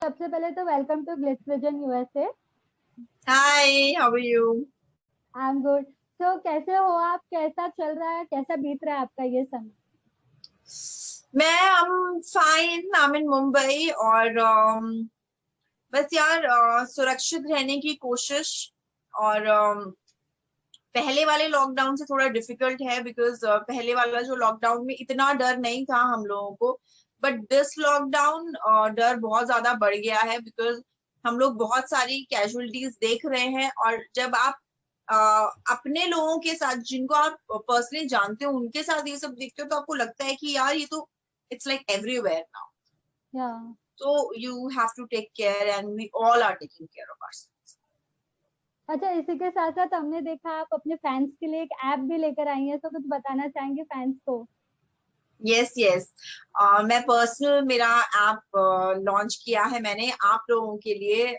सबसे पहले तो welcome to Glitz Vision USA. Hi, how are you? I am good. तो कैसे हो आप? कैसा चल रहा है, कैसा बीत रहा है आपका ये समय? I'm fine. I'm in Mumbai और बस यार सुरक्षित रहने की कोशिश और पहले वाले लॉकडाउन से थोड़ा डिफिकल्ट है बिकॉज पहले वाला जो लॉकडाउन में इतना डर नहीं था हम लोगों को, बट दिस लॉकडाउन डर बहुत ज्यादा बढ़ गया है बिकॉज हम लोग बहुत सारी कैजुअलिटीज देख रहे हैं। और जब आप अपने लोगों के साथ जिनको आप पर्सनली जानते हो उनके साथ ये सब देखते हो तो आपको लगता है कि यार ये तो इट्स लाइक एवरीवेयर नाउ। या So you have to take care and we all are taking care of ourselves. अच्छा, इसी के साथ साथ हमने देखा आप अपने फैंस के लिए एक ऐप भी लेकर आई हैं, तो कुछ बताना चाहेंगे फैंस को? यस मैं पर्सनल मेरा ऐप लॉन्च किया है मैंने आप लोगों के लिए,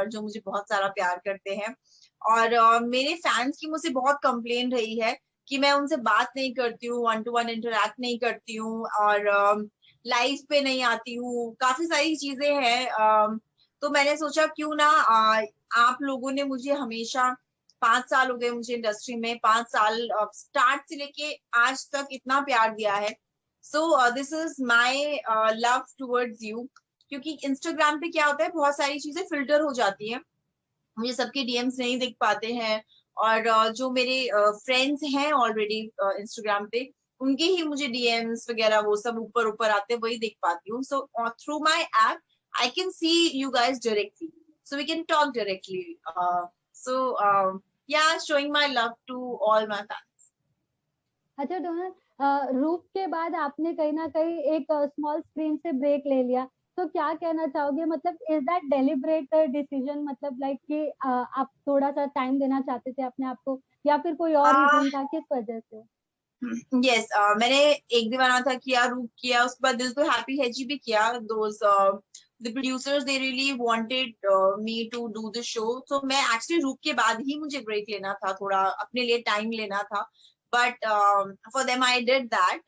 जो मुझे बहुत सारा प्यार करते हैं। और मेरे फैंस की मुझसे बहुत कंप्लेन रही है कि मैं उनसे बात नहीं करती हूँ, वन टू वन इंटरेक्ट नहीं करती हूँ और लाइव पे नहीं आती हूँ, काफी सारी चीजें हैं। तो मैंने सोचा क्यों ना आप लोगों ने मुझे हमेशा 5 साल हो गए मुझे इंडस्ट्री में, 5 साल स्टार्ट से लेके आज तक इतना प्यार दिया है। सो this is my love towards you. क्योंकि इंस्टाग्राम पे क्या होता है, बहुत सारी चीजें फिल्टर हो जाती है, मुझे सबके डीएम्स नहीं दिख पाते हैं। और जो मेरे फ्रेंड्स हैं ऑलरेडी इंस्टाग्राम पे उनके ही मुझे डीएम्स वगैरह वो सब ऊपर ऊपर आते हैं, वही देख पाती हूँ। So through my app I can see you guys directly, so we can talk directly. So yeah, showing my love to all my fans. अच्छा डोनर, रूप के बाद आपने कहीं ना कहीं एक स्मॉल स्क्रीन से ब्रेक ले लिया, तो क्या कहना चाहोगे? मतलब इज दैट डेलिब्रेट डिसीजन, मतलब लाइक कि आप थोड़ा सा टाइम देना चाहते थे अपने आप को, या फिर कोई और रीजन था, किस वजह से? Yes, मैंने एक दीवाना था किया, रूप किया, उसके बाद दिल तो हैप्पी है जी भी किया। Those the producers they really wanted me to do the show, so मैं actually रूप के बाद ही मुझे ब्रेक लेना था, थोड़ा अपने लिए टाइम लेना था, but for them I did that.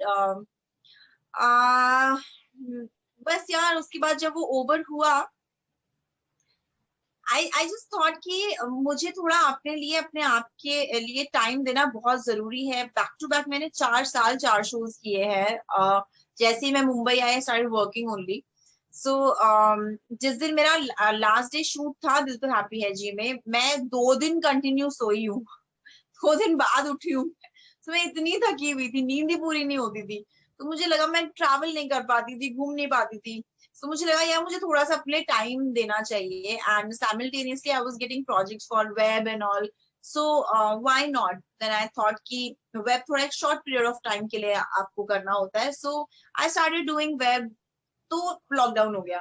uh, बस यार उसके बाद जब वो ओवर हुआ आई जस्ट थॉट कि मुझे थोड़ा अपने लिए अपने आप के लिए टाइम देना बहुत जरूरी है। बैक टू बैक मैंने 4 साल 4 शोज किए हैं। जैसे ही मैं Mumbai I started working only. So जिस दिन मेरा लास्ट डे शूट था दिल तो हैप्पी है जी में, मैं 2 दिन कंटिन्यू सोई हूँ। 2 दिन बाद उठी हूँ। तो मैं इतनी थकी हुई थी, नींद ही पूरी नहीं होती थी। तो मुझे लगा मैं ट्रैवल नहीं कर पाती थी, घूम नहीं पाती थी। तो मुझे लगा यार मुझे थोड़ा सा अपने टाइम देना चाहिए, and simultaneously I was getting projects for web and all. So why not, then I thought कि वेब थोड़ा एक शॉर्ट पीरियड ऑफ टाइम के लिए आपको करना होता है। सो आई स्टार्टेड डूइंग वेब। तो लॉकडाउन हो गया।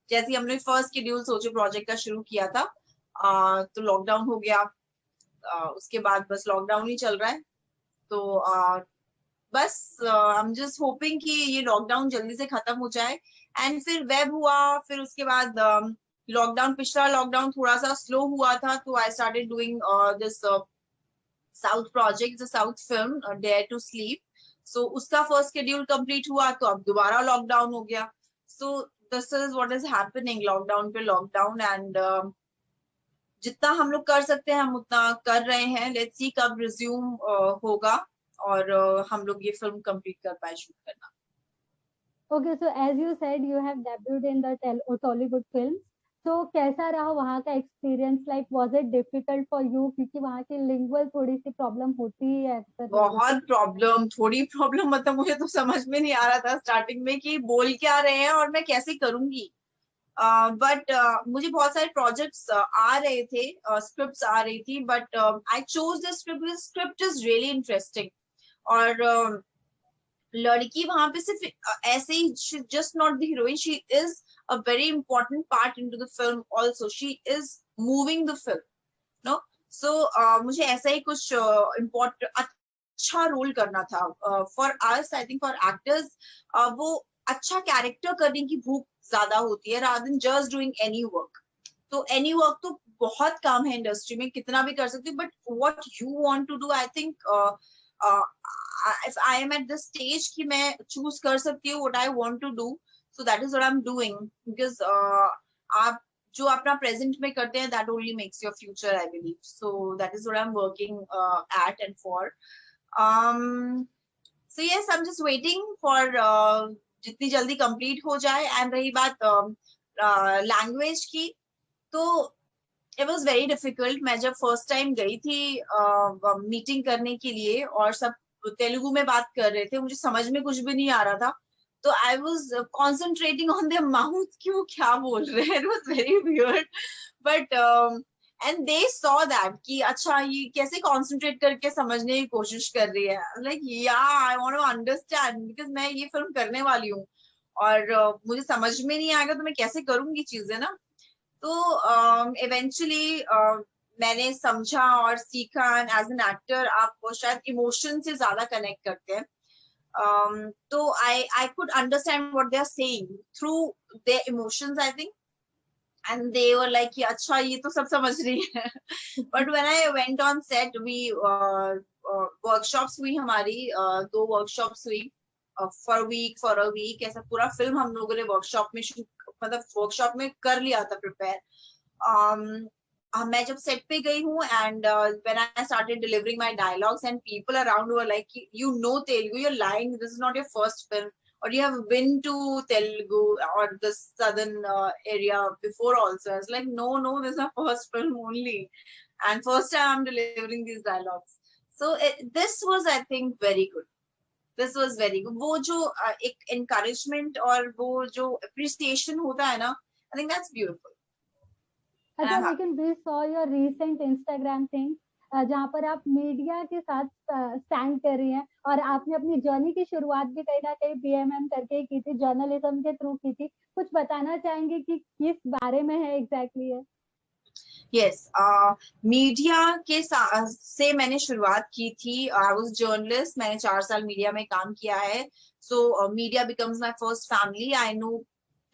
जैसे ही हमने फर्स्ट शेड्यूल सोचो प्रोजेक्ट का शुरू किया था, तो लॉकडाउन हो गया। उसके बाद बस लॉकडाउन ही चल रहा है। तो बस आई एम जस्ट होपिंग कि ये लॉकडाउन जल्दी से खत्म हो जाए। एंड फिर वेब हुआ, फिर उसके बाद लॉकडाउन, पिछला लॉकडाउन थोड़ा सा स्लो हुआ था, तो I started doing this south project, the south film dare to sleep. So उसका फर्स्ट शेड्यूल कंप्लीट हुआ, तो अब दोबारा लॉकडाउन हो गया। सो this is what is happening, lockdown पे लॉकडाउन। एंड जितना हम लोग कर सकते हैं हम उतना कर रहे हैं। लेट्स सी कब रिज्यूम होगा और हम लोग ये फिल्म कंप्लीट कर पाए शूट करना। Okay, so as you said you have debuted in the Tollywood film, तो कैसा रहा वहाँ का experience? Like was it difficult for you, क्योंकि वहाँ की लिंगुअल थोड़ी सी प्रॉब्लम होती ही है अक्सर लोगों को। बहुत प्रॉब्लम, थोड़ी प्रॉब्लम, मतलब मुझे तो समझ में नहीं आ रहा था स्टार्टिंग में कि बोल क्या रहे हैं और मैं कैसे करूंगी। बट मुझे बहुत सारे प्रोजेक्ट्स आ रहे थे, स्क्रिप्ट्स आ रही थी, but I chose the script, script is really interesting. और लड़की वहां पे सिर्फ ऐसे ही just not the heroine, she is a very important part into the film also, she is moving the film, no. So मुझे ऐसा ही कुछ इम्पोर्टेंट अच्छा रोल करना था। For us, I think for actors, वो अच्छा कैरेक्टर करने की भूख ज्यादा होती है rather than just doing any work. तो एनी वर्क तो बहुत कम है इंडस्ट्री में, कितना भी कर सकती हूँ, but what you want to do, I think if I am at this stage कि मैं choose कर सकती हूँ what I want to do, so that is what I'm doing because आप जो अपना प्रेजेंट में करते हैं, that only makes your future, I believe. So that is what I am working at and for. So yes, I am just waiting for जितनी जल्दी complete हो जाए. एंड रही बात लैंग्वेज की, तो इट वॉज वेरी डिफिकल्ट. मैं जब फर्स्ट टाइम गई थी मीटिंग करने के लिए, और सब तेलुगु में बात कर रहे थे, मुझे समझ में कुछ भी नहीं आ रहा था. तो I was concentrating on their mouth कि वो क्या बोल रहे हैं. It was very weird, but and they saw that कि अच्छा ये कैसे कॉन्सेंट्रेट करके समझने की कोशिश कर रही है. लाइक या I want to understand, because मैं ये फिल्म करने वाली हूँ, और मुझे समझ में नहीं आएगा तो मैं कैसे करूंगी चीजें ना. तो इवेंचुअली मैंने समझा और सीखा. एंड एज एन एक्टर आप शायद इमोशन से ज्यादा कनेक्ट करते हैं. तो I could understand what they are saying through their emotions, I think. And they were like कि अच्छा ये तो सब समझ रही है. But when I went on set, we workshops हुई हमारी, 2 वर्कशॉप्स हुई फॉर अ वीक. ऐसा पूरा फिल्म हम लोगों ने वर्कशॉप में मतलब वर्कशॉप में कर लिया था प्रिपेयर. मैं जब सेट पे गई हूँ, and when I started delivering my dialogues, and people around were like, you know Telugu, you are lying, this is not your first film, or you have been to Telugu or the southern area before also. I was like, no, this is my first film only, and first time I'm delivering these dialogues. So this was, I think, very good. This was very good. वो जो एक encouragement और वो जो appreciation होता है ना, I think that's beautiful. And अच्छा, I'm happy. लेकिन we saw your recent Instagram thing जहाँ पर आप मीडिया के साथ स्टैंड कर रही हैं, और आपने अपनी जर्नी की शुरुआत भी कहीं ना कहीं बीएमएम करके की थी, जर्नलिज्म के थ्रू की थी. कुछ बताना चाहेंगे कि किस बारे में है एग्जैक्टली है? यस, मीडिया के से मैंने शुरुआत की थी. आई वाज जर्नलिस्ट, मैंने 4 साल मीडिया में काम किया है. So media becomes my first family. I know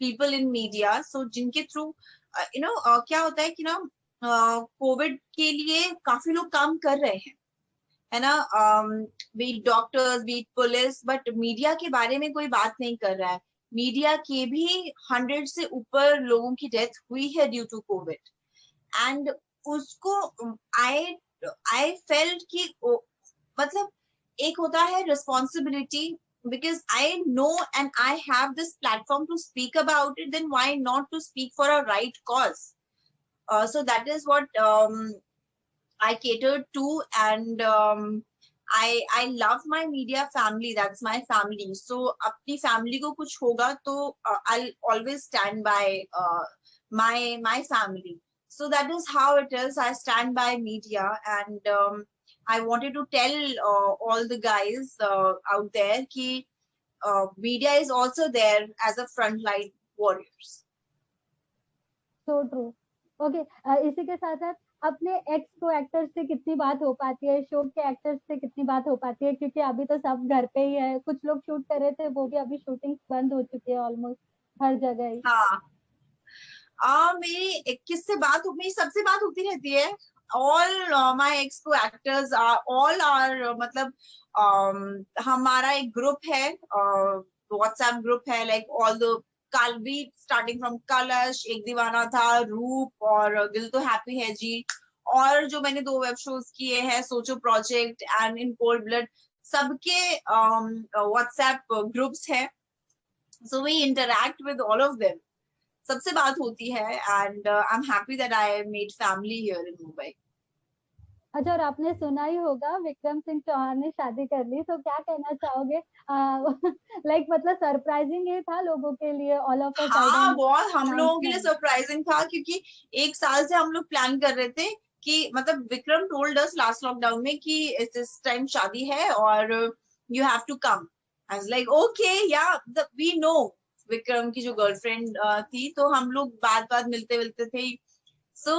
people in media, so जिनके थ्रू क्या होता है कि ना, कोविड के लिए काफी लोग काम कर रहे हैं, है ना. Be doctors, be police, but media के बारे में कोई बात नहीं कर रहा है. मीडिया के भी 100 से ऊपर लोगों की डेथ हुई है ड्यू टू कोविड. एंड उसको आई आई फेल्ट कि मतलब एक होता है responsibility, because I know and I have this platform to speak about it, then why not to speak for a right cause. So that is what I catered to, and I love my media family. That's my family. So अपनी family को कुछ होगा तो I'll always stand by my family. So that is how it is. I stand by media, and I wanted to tell all the guys out there कि media is also there as a frontline warriors. So true. Okay, इसी के साथ साथ अपने x को actors से कितनी बात हो पाती है, शो के एक्टर्स से कितनी बात हो पाती है, क्योंकि अभी तो सब घर पे ही है. कुछ लोग शूट कर रहे थे, वो भी अभी शूटिंग बंद हो चुकी है ऑलमोस्ट हर जगह ही. हाँ, मेरी किससे बात मेरी सबसे बात होती रहती है. ऑल माय एक्स को एक्टर्स आर ऑल आर मतलब हमारा एक ग्रुप है, व्हाट्सएप ग्रुप है, लाइक ऑल द कल भी स्टार्टिंग फ्रॉम कलश, एक दीवाना था, रूप, और दिल तो हैप्पी है जी, और जो मैंने 2 वेब शोज किए हैं, सोचो project and in cold blood, सबके व्हाट्सएप ग्रुप्स है. So we interact with all of them. सबसे बात होती है, and I am happy that I made family here in Mumbai. अच्छा, और आपने सुना ही होगा विक्रम सिंह चौहान ने शादी कर ली, तो क्या कहना चाहोगे? लाइक मतलब सरप्राइजिंग ये था लोगों के लिए, ऑल ऑफ अ हाँ, सडन बहुत हम लोगों के लिए अनाउंसमेंट. सरप्राइजिंग था, क्योंकि 1 साल से हम लोग प्लान कर रहे थे कि मतलब Vikram told us last lockdown में कि इस टाइम शादी है और you have to come. I was like okay, yeah we know Vikram की जो गर्लफ्रेंड थी, तो हम लोग बात बात मिलते मिलते थे. सो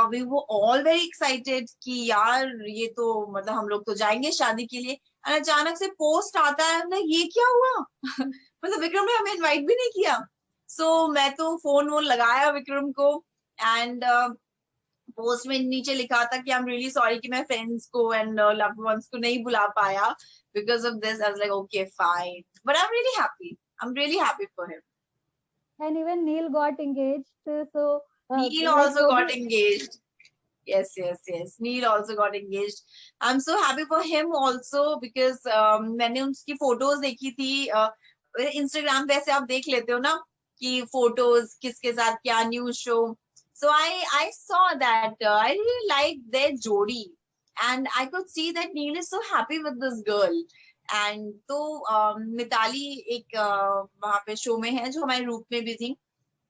वी वो ऑल वेरी एक्साइटेड कि यार ये तो मतलब हम लोग तो जाएंगे शादी के लिए. और अचानक से पोस्ट आता है, मतलब ये क्या हुआ. मतलब विक्रम ने हमें इनवाइट भी नहीं किया. सो मैं तो फोन वोन लगाया विक्रम को, एंड पोस्ट में नीचे लिखा था कि आई एम रियली सॉरी कि मैं फ्रेंड्स को एंड लव्ड वंस को नहीं बुला पाया because of this. I was like okay fine, but I am really happy. I am really happy for him. and even Neil got engaged. So Neil like also वो got भी engaged. Yes, yes, yes. Neil also got engaged. I'm so happy for him also because मैंने उसकी photos देखी थी Instagram पे, ऐसे आप देख लेते हो ना कि फोटोज किसके साथ क्या news show. So I saw that I really like their जोड़ी, and I could see that Neil is so happy with this girl. And तो मिताली एक वहाँ पे शो में है जो हमारे रूप में भी थी,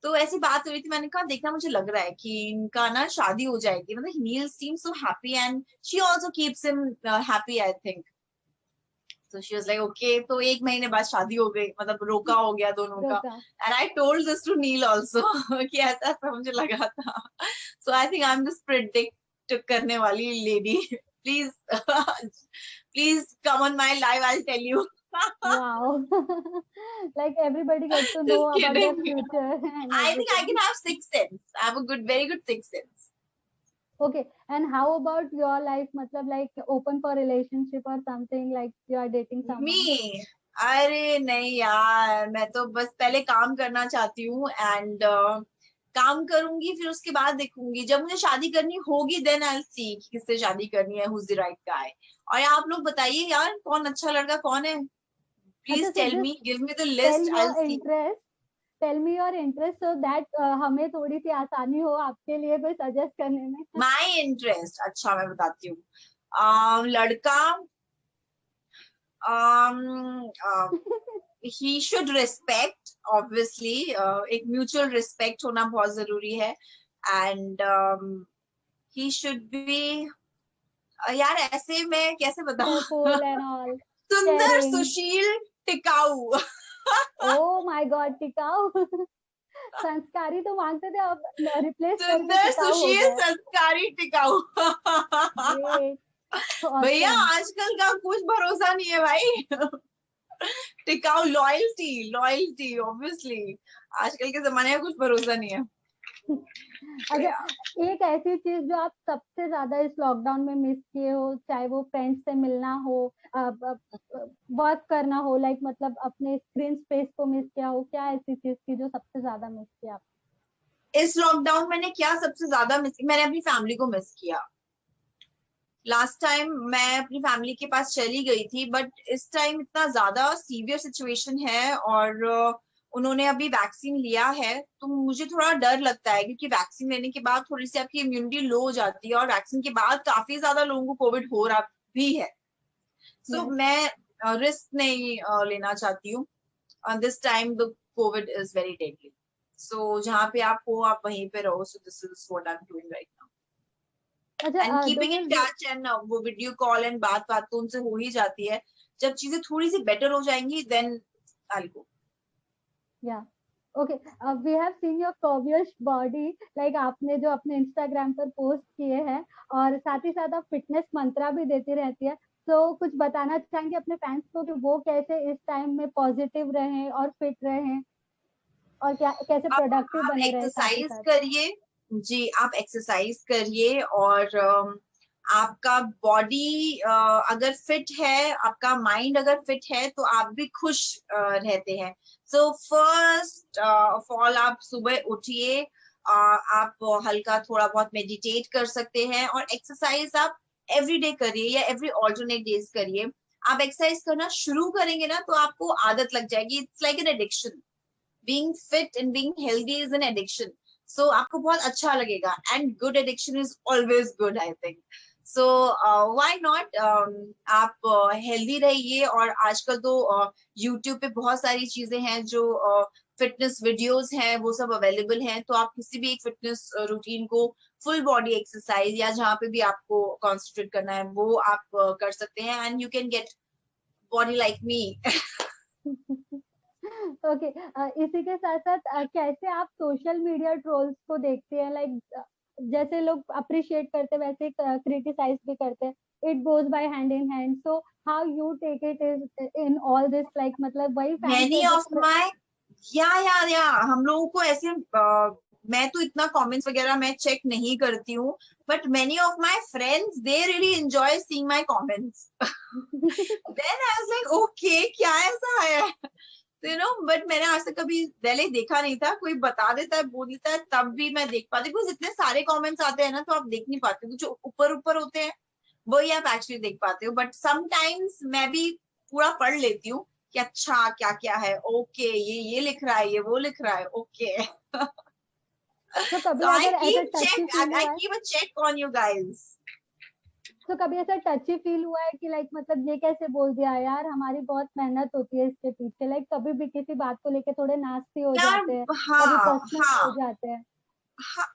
तो ऐसी बात हो रही थी, मैंने कहा देखना मुझे लग रहा है कि इनका ना शादी हो जाएगी, मतलब Neel seems so happy and she also keeps him happy I think. So she was like okay, तो एक महीने बाद शादी हो गई, मतलब रोका हो गया दोनों का. रोका. And I told this to Neil also कि ऐसा ऐसा मुझे लगा था. So I think I'm this predict करने वाली lady. Please please come on my live, I'll tell you. Wow. Like everybody gets to know Just about their kidding. future and I think I everything. can have sixth sense. I have a good, very good sixth sense. Okay, and how about your life? मतलब like open for relationship or something, like you are dating someone. Me? अरे नहीं यार, मैं तो बस पहले काम करना चाहती हूँ एंड काम करूंगी, फिर उसके बाद देखूंगी. जब मुझे शादी करनी होगी देन आई विल सी किससे शादी करनी है, who's the right guy. और आप लोग बताइए यार, कौन अच्छा लड़का कौन है? अच्छा, please so tell just me, give me the tell list, I your will see. interest. Tell me your interest so that हमें थोड़ी सी आसानी हो आपके लिए कोई सजेस्ट करने में. माई इंटरेस्ट, अच्छा मैं बताती हूँ. लड़का he should respect obviously, एक mutual respect होना बहुत जरूरी है. And he should be यार ऐसे मैं कैसे बताऊं. Careful and all. सुंदर, Sharing. सुशील, टिकाऊ. Oh my God, टिकाऊ. संस्कारी तो मांगते थे, अब रिप्लेस करके सुंदर, टिकाऊ हो सुशील, गया. संस्कारी, टिकाऊ. Great. भैया Awesome. आजकल का कुछ भरोसा नहीं है भाई. टिकाऊ, लॉयल्टी, लॉयल्टी ऑब्वियसली. आजकल के जमाने का कुछ भरोसा नहीं है. अच्छा, एक ऐसी चीज जो आप सबसे ज्यादा इस लॉकडाउन में मिस किए हो, चाहे वो फ्रेंड्स से मिलना हो, वर्क करना हो, लाइक मतलब अपने स्क्रीन स्पेस को मिस किया हो, क्या ऐसी चीज थी जो सबसे ज्यादा मिस किया आप? इस लॉकडाउन मैंने क्या सबसे ज्यादा मिस किया? मैंने अपनी फैमिली को मिस किया. लास्ट टाइम मैं अपनी फैमिली के पास चली गई थी, बट इस टाइम इतना ज्यादा सीवियर सिचुएशन है और उन्होंने अभी वैक्सीन लिया है, तो मुझे थोड़ा डर लगता है क्योंकि वैक्सीन लेने के बाद थोड़ी सी आपकी इम्यूनिटी लो हो जाती है और वैक्सीन के बाद काफी ज्यादा लोगों को कोविड हो रहा भी है. सो मैं रिस्क नहीं लेना चाहती हूँ. This time the covid is very deadly. So जहाँ पे आप हो आप वहीं पे रहो. So this is what I am doing right now. अच्छा, and keeping in touch and वो वीडियो कॉल एंड बात तो उनसे हो ही जाती है. जब चीजें थोड़ी सी बेटर हो जाएंगी देन आई विल गो. या okay, we have seen your curvaceous body, like आपने जो अपने इंस्टाग्राम पर पोस्ट किए हैं, और साथ ही साथ आप फिटनेस मंत्रा भी देती रहती है. तो कुछ बताना चाहेंगे अपने फैंस को कि वो कैसे इस टाइम में पॉजिटिव रहें और फिट रहें और क्या कैसे प्रोडक्टिव आप बने रहे साथ ही एक्सरसाइज साथ. करिए जी, आप एक्सरसाइज करिए और आपका बॉडी अगर फिट है, आपका माइंड अगर फिट है तो आप भी खुश रहते हैं. सो फर्स्ट ऑफ ऑल आप सुबह उठिए, आप हल्का थोड़ा बहुत मेडिटेट कर सकते हैं और एक्सरसाइज आप एवरी डे करिए या एवरी ऑल्टरनेट डेज करिए. आप एक्सरसाइज करना शुरू करेंगे ना तो आपको आदत लग जाएगी. It's like an addiction. Being fit and being healthy is an addiction. So आपको बहुत अच्छा लगेगा and good addiction is always good I think. So why not आप healthy रहिए. और आजकल तो YouTube पे बहुत सारी चीजें हैं जो फिटनेस वीडियोस हैं, वो सब अवेलेबल हैं. तो आप किसी भी एक फिटनेस रूटीन को फुल बॉडी एक्सरसाइज या जहाँ पे भी आपको कॉन्सेंट्रेट करना है वो आप कर सकते हैं and you can get body like me. Okay, इसी के साथ साथ कैसे आप सोशल मीडिया ट्रोल्स को देखते हैं, लाइक जैसे लोग अप्रिशिएट करते हैं वैसे क्रिटिसाइज भी करते हैं. It goes by hand in hand. So how you take it is in all this, like मतलब वही फैंस Many है जो of my या हम लोगों को ऐसे मैं तो इतना कमेंट्स वगैरह मैं चेक नहीं करती हूँ, but many of my friends they really enjoy seeing my comments. Then I was like okay, क्या ऐसा है. तो बट मैंने आज तक कभी पहले देखा नहीं था, कोई बता देता है, बोल देता है, तब भी मैं देख पाती, बिकॉज इतने सारे कमेंट्स आते हैं ना, तो आप देख नहीं पाते, जो ऊपर ऊपर होते हैं वही आप एक्चुअली देख पाते हो, बट समटाइम्स मैं भी पूरा पढ़ लेती हूँ कि अच्छा क्या क्या है, ओके ये लिख रहा है, ये वो लिख रहा है, ओके। तो कभी So I अगर ऐसा keep टची check, फील I हुआ है, keep a check on you guys. तो कभी ऐसा टची फील हुआ है कि लाइक मतलब ये कैसे बोल दिया यार, हमारी बहुत मेहनत होती है इसके पीछे, लाइक कभी भी किसी बात को लेके थोड़े नास्ती हो यार जाते हैं, कभी हाँ पर्सनल हो हाँ जाते हैं? हाँ,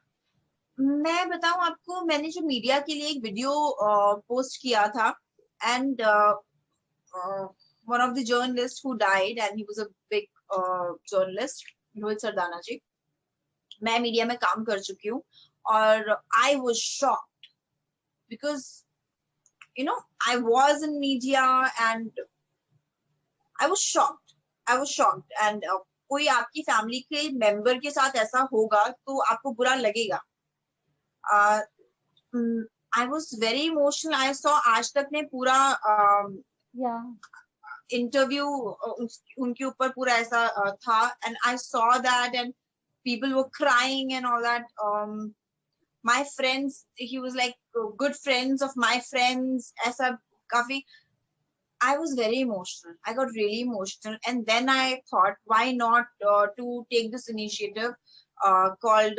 मैं बताऊं आपको, मैंने जो मीडिया के लिए एक वीडियो पोस्ट किया था, and one of the journalists who died, and he was a big journalist, Rohit Sardana ji. मैं मीडिया में काम कर चुकी हूँ, और I was shocked because I was in media and I was shocked. I was shocked. And कोई आपकी फैमिली के मेंबर के साथ ऐसा होगा तो आपको बुरा लगेगा। I was very emotional. I saw आज तक ने पूरा या इंटरव्यू उनके ऊपर पूरा ऐसा था, and I saw that, and people were crying and all that. My friends, he was like good friends of my friends, ऐसा काफी, I was very emotional. I got really emotional, and then I thought, why not to take this initiative called,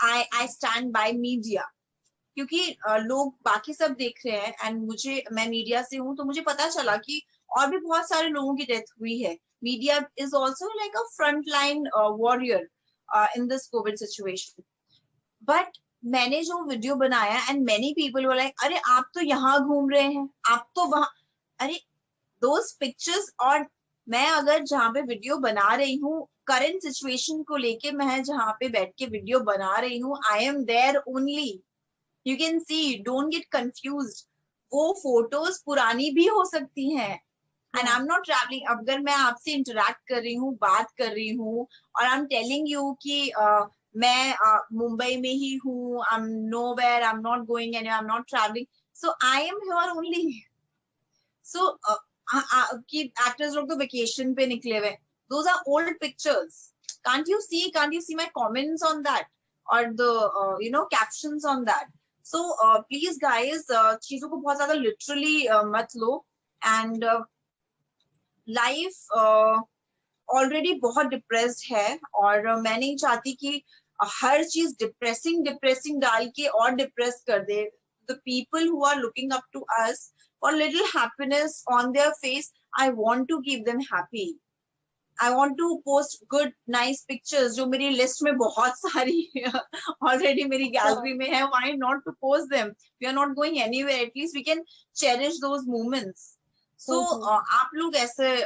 I stand by media. क्योंकि लोग बाकी सब देख रहे हैं, and मैं मीडिया से हूँ, तो मुझे पता चला कि और भी बहुत सारे लोगों की डेथ हुई है। Media is also like a front line warrior in this Covid situation. But मैंने जो वीडियो बनाया, and many people were like, अरे आप तो यहाँ घूम रहे हैं, आप तो वहां, अरे दोज पिक्चर्स, और मैं अगर जहाँ पे वीडियो बना रही हूँ करंट सिचुएशन को लेके, मैं जहाँ पे बैठ के वीडियो बना रही हूँ, I am there only. You can see, don't get confused, वो फोटोज पुरानी भी हो सकती हैं, and I am not travelling. अगर मैं आपसे इंटरेक्ट कर रही हूँ, बात कर रही हूँ, और आई एम टेलिंग यू कि मैं मुंबई में ही हूँ, I am nowhere, I am not going and I am not travelling, so I am here only. So कि एक्टर्स लोग तो वेकेशन पे निकले हुए, those are old pictures. can't you see my comments on that, or the captions on that? So please guys, चीजों को बहुत ज्यादा लिटरली मत लो, एंड लाइफ ऑलरेडी बहुत डिप्रेस्ड है, और मैं नहीं चाहती कि हर चीज डिप्रेसिंग डिप्रेसिंग डाल के और डिप्रेस कर दे। The people who are looking up to us for little happiness on their face, I want to keep them happy. I want to post good nice pictures, जो मेरी लिस्ट में बहुत सारी ऑलरेडी मेरी गैलरी में है। Why not to post them? We are not going anywhere, at least we can cherish those moments. So आप लोग ऐसे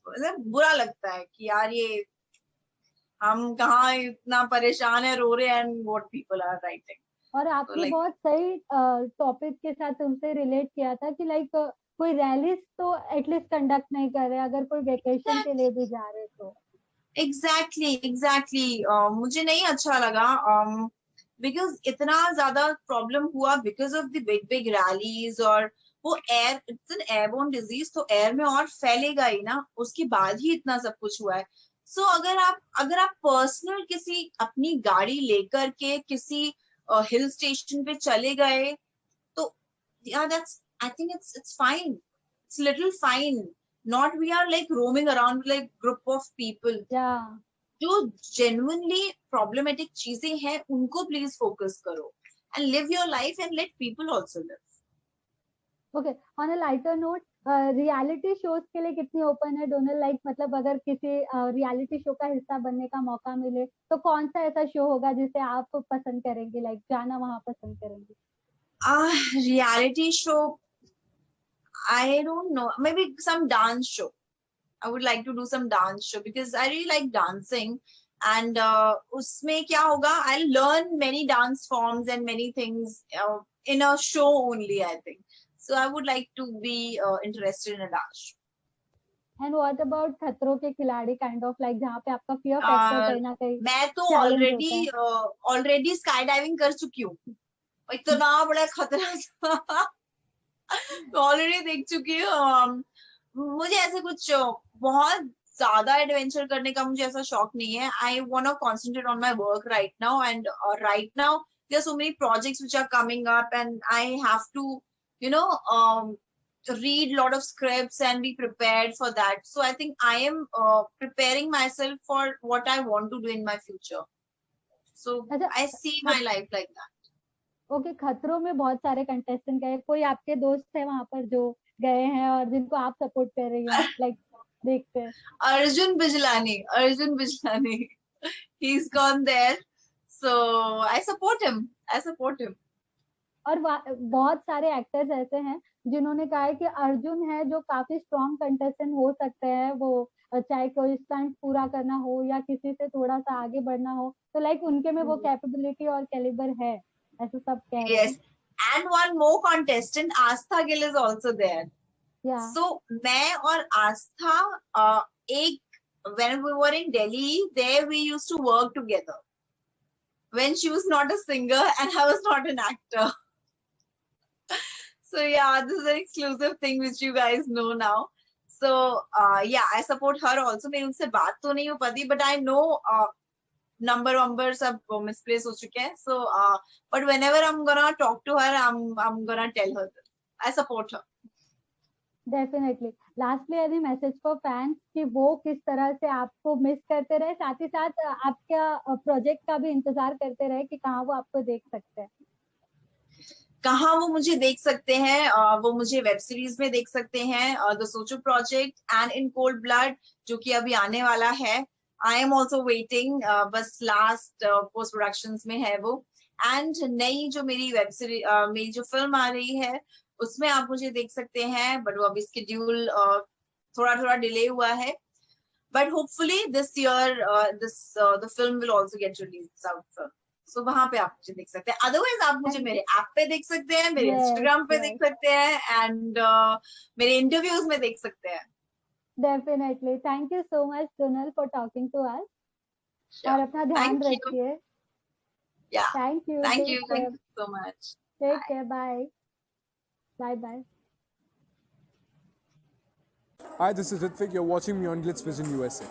बुरा लगता है कि यार ये हम कहाँ इतना परेशान है, रो रहे हैं, and what people are writing. और आपने बहुत सही टॉपिक के साथ उनसे रिलेट किया था कि लाइक कोई रैलीज तो एटलीस्ट कंडक्ट नहीं कर रहे, अगर कोई वेकेशन के लिए भी जा रहे तो। एग्जैक्टली मुझे नहीं अच्छा लगा, बिकॉज इतना ज्यादा प्रॉब्लम हुआ because of the big big rallies, और वो air, it's an airborne disease, तो एयर में और फैलेगा ही ना, उसके बाद ही इतना सब कुछ हुआ है। सो अगर आप पर्सनल किसी अपनी गाड़ी लेकर के किसी हिल स्टेशन पे चले गए, तो yeah, that's, I think it's fine, it's little fine, not we are like roaming around like group of people। जो genuinely problematic चीजें हैं उनको प्लीज फोकस करो, and live your life and let people also live। Okay, on a lighter note, reality shows के लिए कितनी open है Donal? Like मतलब अगर किसी रियलिटी शो का हिस्सा बनने का मौका मिले तो कौन सा ऐसा शो होगा जिसे आप पसंद करेंगे, लाइक जाना वहां पसंद करेंगे? Reality show, I don't know, maybe some dance show। I would like to do some dance show because I really like dancing, and उसमें क्या होगा, I'll learn many dance forms and many things in a show only, I think। So I would like to be interested in a dance show। And what about खतरों के खिलाड़ी kind of, like जहाँ पे आपका fear factor कहीं ना कहीं मैं तो चैलेंज होता है? ऑलरेडी स्काई डाइविंग कर चुकी हूँ, इतना बड़ा खतरा था। ऑलरेडी देख चुकी हूँ। मुझे ऐसे कुछ बहुत ज्यादा एडवेंचर करने का मुझे ऐसा शौक नहीं है. I want to concentrate on my work right now, and right now there are so many projects which are coming up, and I have to you know read lot of scripts and be prepared for that. So I think I am preparing myself for what I want to do in my future. So अच्छा, I see my life like that. Okay, खतरों में बहुत सारे contestant गए, कोई आपके दोस्त है वहां पर जो गए हैं और जिनको आप सपोर्ट कर रही हैं, लाइक देखते हैं? Arjun Bijlani, he's gone there, so I support him. I support him. और बहुत सारे एक्टर्स ऐसे हैं जिन्होंने कहा है कि अर्जुन है जो काफी स्ट्रॉन्ग कंटेस्टेंट हो सकते हैं, वो चाहे कोई स्टंट पूरा करना हो या किसी से थोड़ा सा आगे बढ़ना हो, तो लाइक उनके में वो कैपेबिलिटी और कैलिबर है, ऐसा सब कह रहे Yes, हैं. and one more contestant, Astha Gill is also there. या So मैं और आस्था एक when we were in Delhi, there we used to work together. When she was not a singer and I was not an actor. So yeah, this is an exclusive thing which you guys know now. So yeah, I support her also. मेरी उनसे बात तो नहीं हो पाती, but I know number सब misplace हो चुके हैं. So but whenever I'm gonna talk to her, I'm gonna tell her that I support her. Definitely. Lastly any message for fans कि वो किस तरह से आपको मिस करते रहे, साथ ही साथ आपका प्रोजेक्ट का भी इंतजार करते रहे कि कहाँ वो आपको देख सकते हैं. कहाँ वो मुझे देख सकते हैं? वो मुझे वेब सीरीज में देख सकते हैं, द सोचो project and in cold blood, जो कि अभी आने वाला है. आई एम ऑल्सो वेटिंग, बस लास्ट पोस्ट प्रोडक्शन में है वो. एंड नई जो मेरी वेब सीरीज, मेरी जो फिल्म आ रही है, उसमें आप मुझे देख सकते हैं, बट वो अभी स्केड्यूल थोड़ा थोड़ा डिले हुआ है. But hopefully this year the film will also get release, south film. So वहां पे आप मुझे देख सकते हैं. अदरवाइज आप मुझे मेरे ऐप पे देख सकते हैं, मेरे यस, इंस्टाग्राम पे देख यस, सकते हैं, एंड मेरे इंटरव्यूज में देख सकते हैं. Definitely. Thank you so much Sonal for talking to us, और अपना ध्यान थैंक यू. रखिए. Yeah, thank you, thank take you, thank care. You so much. Take care, bye. Bye bye. Hi, this is Ritvik. You're watching me on Glitz Vision USA.